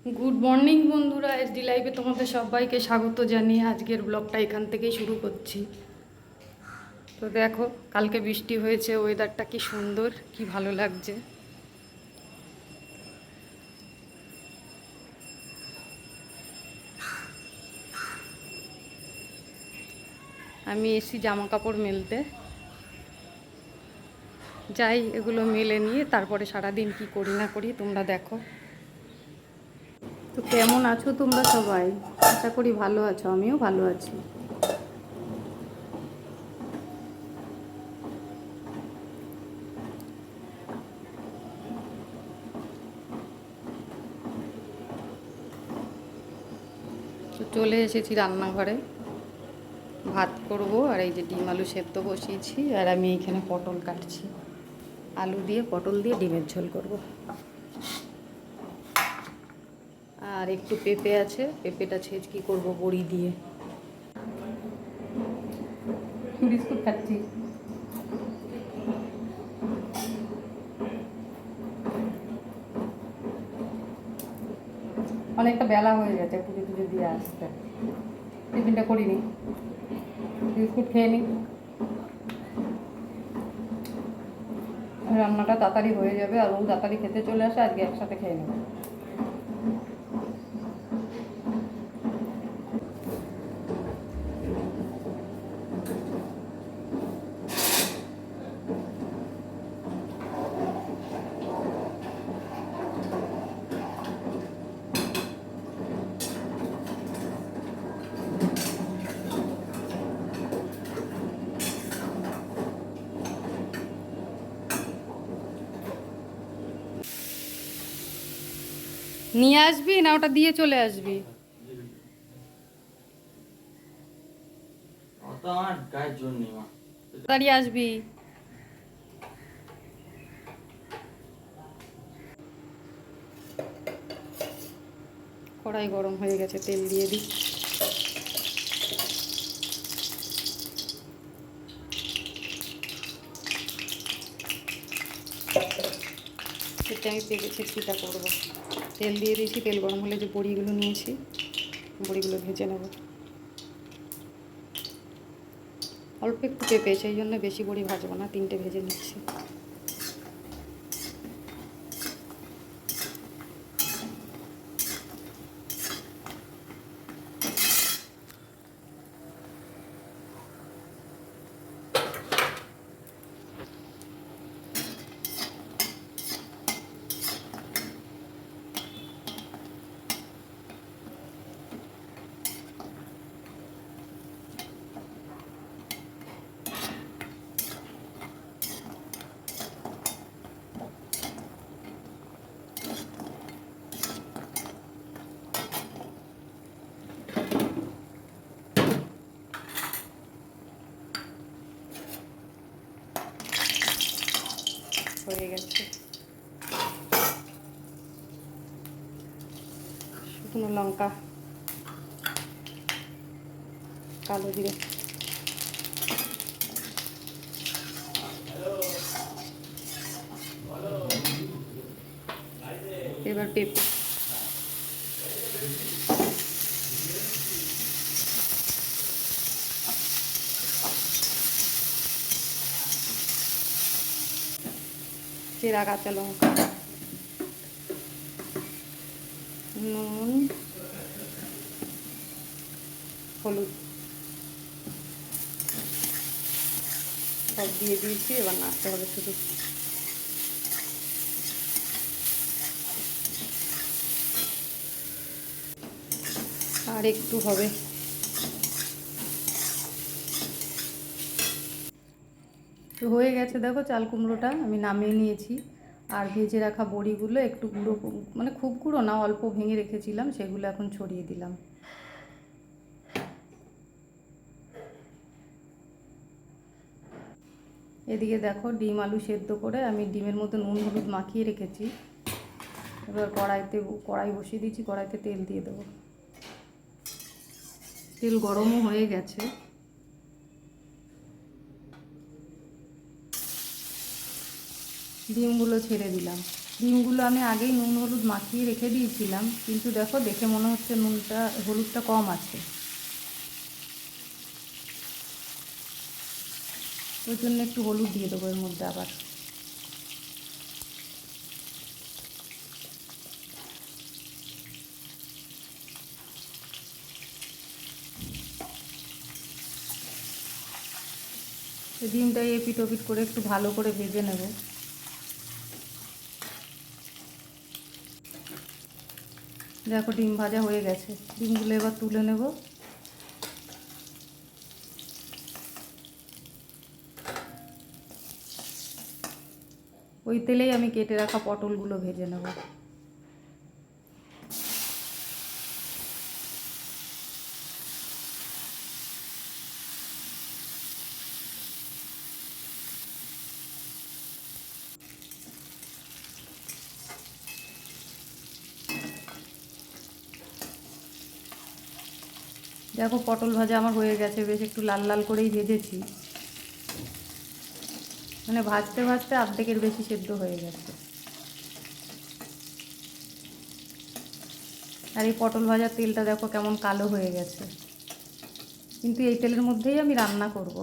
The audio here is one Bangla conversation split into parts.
গুড মর্নিং বন্ধুরা, এসডি লাইভে তোমাদের সবাইকে স্বাগত জানিয়ে আজকের ব্লগটা এখান থেকেই শুরু করছি। তো দেখো, কালকে বৃষ্টি হয়েছে, ওয়েদারটা কি সুন্দর, কি ভালো লাগছে। আমি এসি জামা কাপড় মেলতে যাই, এগুলো মেলে নিয়ে তারপরে সারাদিন কি করি না করি তোমরা দেখো। তো কেমন আছো তোমরা সবাই? আশা করি ভালো আছো, আমিও ভালো আছি। তো চলে এসেছি রান্নাঘরে, ভাত করব। আর এই যে ডিম আলু সেদ্ধ বসিয়েছি, আর আমি এইখানে পটল কাটছি। আলু দিয়ে পটল দিয়ে ডিমের ঝোল করব। আর একটু পেঁপে আছে, পেঁপেটা ছেঁচকি করব বড়ি দিয়ে। বিস্কুট খাচ্ছি। অনেকটা বেলা হয়ে গেছে, পুজো টুজো দিয়ে আসতে। টিফিনটা করিনি, বিস্কুট খেয়ে নিই। রান্নাটা তাড়াতাড়ি হয়ে যাবে, আর ও তাড়াতাড়ি খেতে চলে আসে, আজকে একসাথে খেয়ে নেব। নিয়ে আসবি না ওটা দিয়ে চলে আসবি? তাড়াতাড়ি আসবি। কড়াই গরম হয়ে গেছে, তেল দিয়ে দিই। সেটা আমি পেঁপে ছেঁচকিটা করবো। তেল দিয়ে দিয়েছি, তেল গরম হলে যে বড়িগুলো নিয়েছি, বড়িগুলো ভেজে নেব। অল্প একটু পেঁপে, সেই জন্য বেশি বড়ি ভাজবো না, 3টে ভেজে নিচ্ছি। হয়ে গেছে। শুকনো লঙ্কা, কালো জিরে, এবার পেঁপে। চেরা কাঁচা লঙ্কা, নুন, হলুদ সব দিয়ে দিয়েছি। এবার নাড়তে হবে শুধু। আর একটু হবে। তো হয়ে গেছে, দেখো চাল কুমড়োটা আমি নামিয়ে নিয়েছি। আর ভেজে রাখা বড়িগুলো একটু গুঁড়ো, মানে খুব গুঁড়ো না, অল্প ভেঙে রেখেছিলাম, সেগুলো এখন ছড়িয়ে দিলাম। এদিকে দেখো, ডিম আলু সেদ্ধ করে আমি ডিমের মধ্যে নুন হলুদ মাখিয়ে রেখেছি। এবার কড়াই বসিয়ে দিয়েছি, কড়াইতে তেল দিয়ে দেবো। তেল গরমও হয়ে গেছে। ডিমগুলো ছেড়ে দিলাম, ডিমগুলো আমি আগেই নুন হলুদ মাখিয়ে রেখে দিয়েছিলাম, কিন্তু দেখো দেখে মনে হচ্ছে হলুদটা কম আছে, ওই জন্য একটু হলুদ দিয়ে দেবো এর মধ্যে আবার। ডিমটা এপিট ওপিট করে একটু ভালো করে ভেজে নেব। দেখো ডিম ভাজা হয়ে গেছে, ডিমগুলো এবার তুলে নেব। ওই তেলেই আমি কেটে রাখা পটলগুলো ভেজে নেব। দেখো পটল ভাজা আমার হয়ে গেছে, বেশ একটু লাল লাল করেই ভেজেছি, মানে ভাজতে ভাজতে অর্ধেকের বেশি সেদ্ধ হয়ে গেছে। আর এই পটল ভাজার তেলটা দেখো কেমন কালো হয়ে গেছে, কিন্তু এই তেলের মধ্যেই আমি রান্না করব।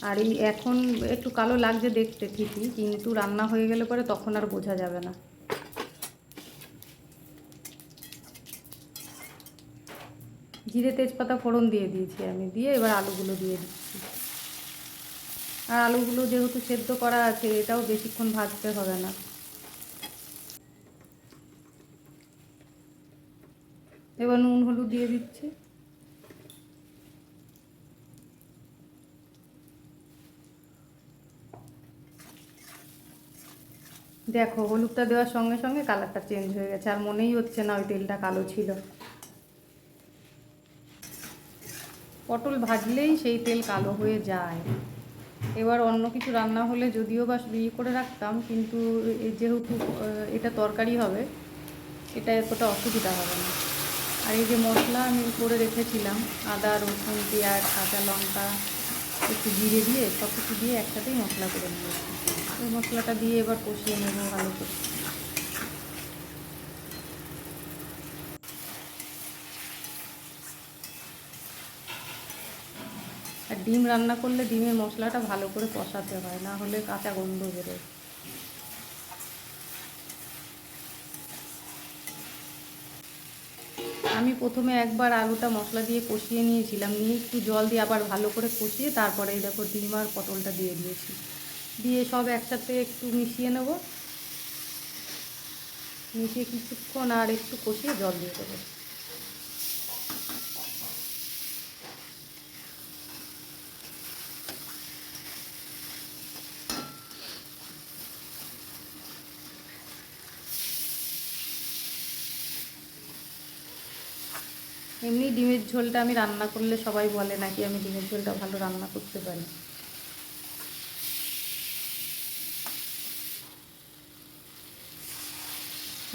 আর এই এখন একটু কালো লাগছে দেখতে ঠিকই, কিন্তু রান্না হয়ে গেলে পরে তখন আর বোঝা যাবে না। জিরে তেজপাতা ফোড়ন দিয়ে দিয়েছি আমি, দিয়ে এবার আলুগুলো দিয়ে দিচ্ছি। আর আলুগুলো যেহেতু সেদ্ধ করা আছে, এটাও বেশিক্ষণ ভাজতে হবে না। এবার নুন হলুদ দিয়ে দিচ্ছি। দেখো হলুদটা দেওয়ার সঙ্গে সঙ্গে কালারটা চেঞ্জ হয়ে গেছে, আর মনেই হচ্ছে না ওই তেলটা কালো ছিল। পটল ভাজলেই সেই তেল কালো হয়ে যায়। এবার অন্য কিছু রান্না হলে যদিও বা ইয়ে করে রাখতাম, কিন্তু যেহেতু এটা তরকারি হবে, এটা এতটা অসুবিধা হবে না। আর এই যে মশলা আমি করে রেখেছিলাম, আদা রসুন পেঁয়াজ কাঁচা লঙ্কা একটু জিরে দিয়ে সব কিছু দিয়ে একসাথেই মশলা করে নিয়েছি। ওই মশলাটা দিয়ে এবার কষিয়ে নেব ভালো করে। আর ডিম রান্না করলে ডিমের মশলাটা ভালো করে কষাতে হয়, না হলে কাঁচা গন্ধ বেরোয়। আমি প্রথমে একবার আলুটা মশলা দিয়ে কষিয়ে নিয়েছিলাম, নিয়ে একটু জল দিয়ে আবার ভালো করে কষিয়ে তারপরে এই দেখো ডিম আর পটলটা দিয়ে দিয়েছি, দিয়ে সব একসাথে একটু মিশিয়ে নেব। মিশিয়ে কিছুক্ষণ আর একটু কষিয়ে জল দিয়ে দেবো। এমনি ডিমের ঝোলটা আমি রান্না করলে সবাই বলে নাকি আমি ডিমের ঝোলটা ভালো রান্না করতে পারি।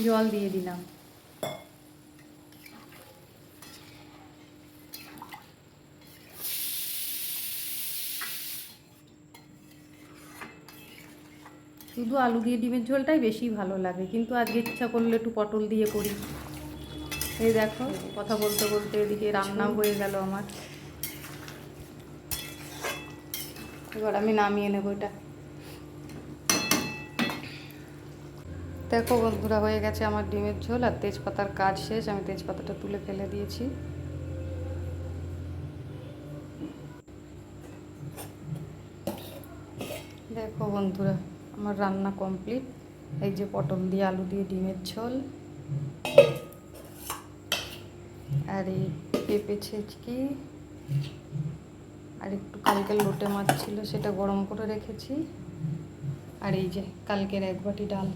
জল দিয়ে দিলাম। শুধু আলু দিয়ে ডিমের ঝোলটাই বেশি ভালো লাগে, কিন্তু আজকে ইচ্ছা করলে একটু পটল দিয়ে করি। এই দেখো কথা বলতে বলতে এদিকে রান্নাও হয়ে গেল আমার। এবার আমি নামিয়ে নেব এটা। দেখো বন্ধুরা হয়ে গেছে আমার ডিমের ঝোল, আর তেজপাতার কাজ শেষ, আমি তেজপাতাটা তুলে ফেলে দিয়েছি। দেখো বন্ধুরা আমার রান্না কমপ্লিট। এই যে পটল দিয়ে আলু দিয়ে ডিমের ঝোল, আর এই পেঁপে ছেঁচকি, আর একটু কালকের লোটে মাছ ছিল সেটা গরম করে রেখেছি, আর এই যে কালকের এক বাটি ডাল।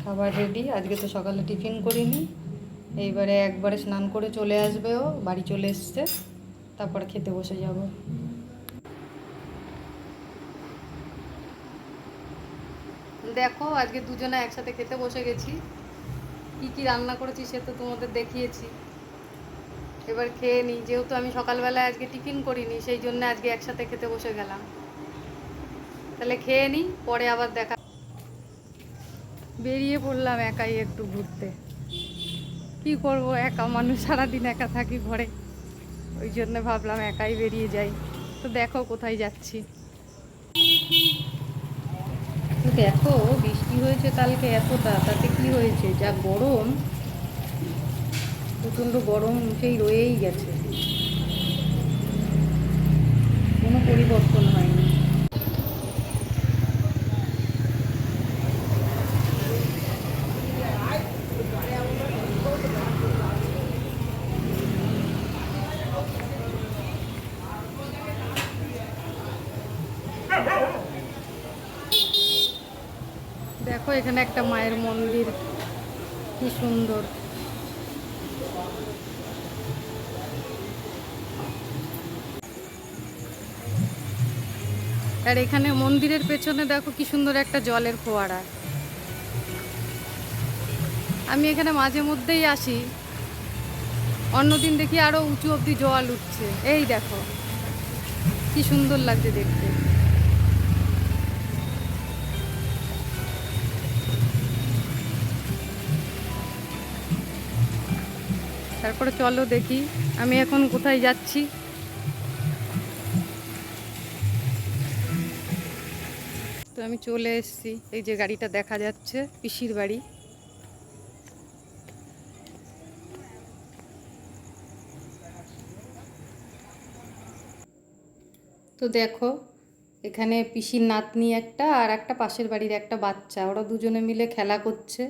খাবার রেডি। আজকে তো সকালে টিফিন করিনি, এইবারে একবারে স্নান করে চলে আসবে, ও বাড়ি চলে এসছে, তারপরে খেতে বসে যাব। দেখো আজকে দুজনে একসাথে খেতে বসে গেছি। কি কি রান্না করেছি সে তো তোমাদের দেখিয়েছি। এবার খেয়ে নিই, যেহেতু আমি সকালবেলায় আজকে টিফিন করিনি, সেই জন্য আজকে একসাথে খেতে বসে গেলাম। তাহলে খেয়ে নিই, পরে আবার দেখা। বেরিয়ে পড়লাম একাই একটু ঘুরতে। কি করব, একা মানুষ, সারাদিন একা থাকি ঘরে, ওই জন্য ভাবলাম একাই বেরিয়ে যাই। তো দেখো কোথায় যাচ্ছি। তো দেখো বৃষ্টি হয়েছে কালকে এতটা, তাতে কি হয়েছে, যা গরম, প্রচণ্ড গরম সেই রয়েই গেছে, কোনো পরিবর্তন হয়নি। দেখো এখানে একটা মায়ের মন্দির, কি সুন্দর। আর এখানে মন্দিরের পেছনে দেখো কি সুন্দর একটা জলের ফোয়ারা। আমি এখানে মাঝে মধ্যেই আসি, অন্যদিন দেখি আরো উঁচু অবধি জল উঠছে। এই দেখো কি সুন্দর লাগছে দেখতে। তারপরে চলো দেখি আমি এখন কোথায় যাচ্ছি। তো আমি চলে এসেছি, এই যে গাড়িটা দেখা যাচ্ছে পিসির বাড়ি। তো দেখো এখানে পিসির নাতনি একটা, আর একটা পাশের বাড়ির একটা বাচ্চা, ওরা দুজনে মিলে খেলা করছে।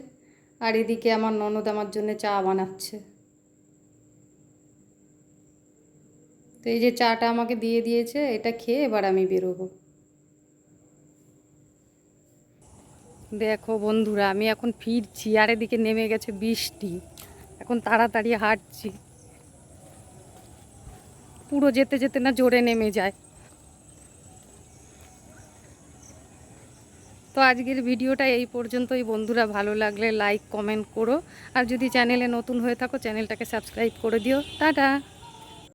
আর এদিকে আমার ননদ আমার জন্য চা বানাচ্ছে। তো এই যে চাটা আমাকে দিয়ে দিয়েছে, এটা খেয়ে এবার আমি বেরোবো। দেখো বন্ধুরা, আমি এখন ফিরছি, আর এদিকে নেমে গেছে বৃষ্টি। এখন তাড়াতাড়ি হাঁটছি, পুরো যেতে যেতে না জোরে নেমে যায়। তো আজকের ভিডিওটা এই পর্যন্তই বন্ধুরা, ভালো লাগলে লাইক কমেন্ট করো, আর যদি চ্যানেলে নতুন হয়ে থাকো চ্যানেলটাকে সাবস্ক্রাইব করে দিও। টাটা।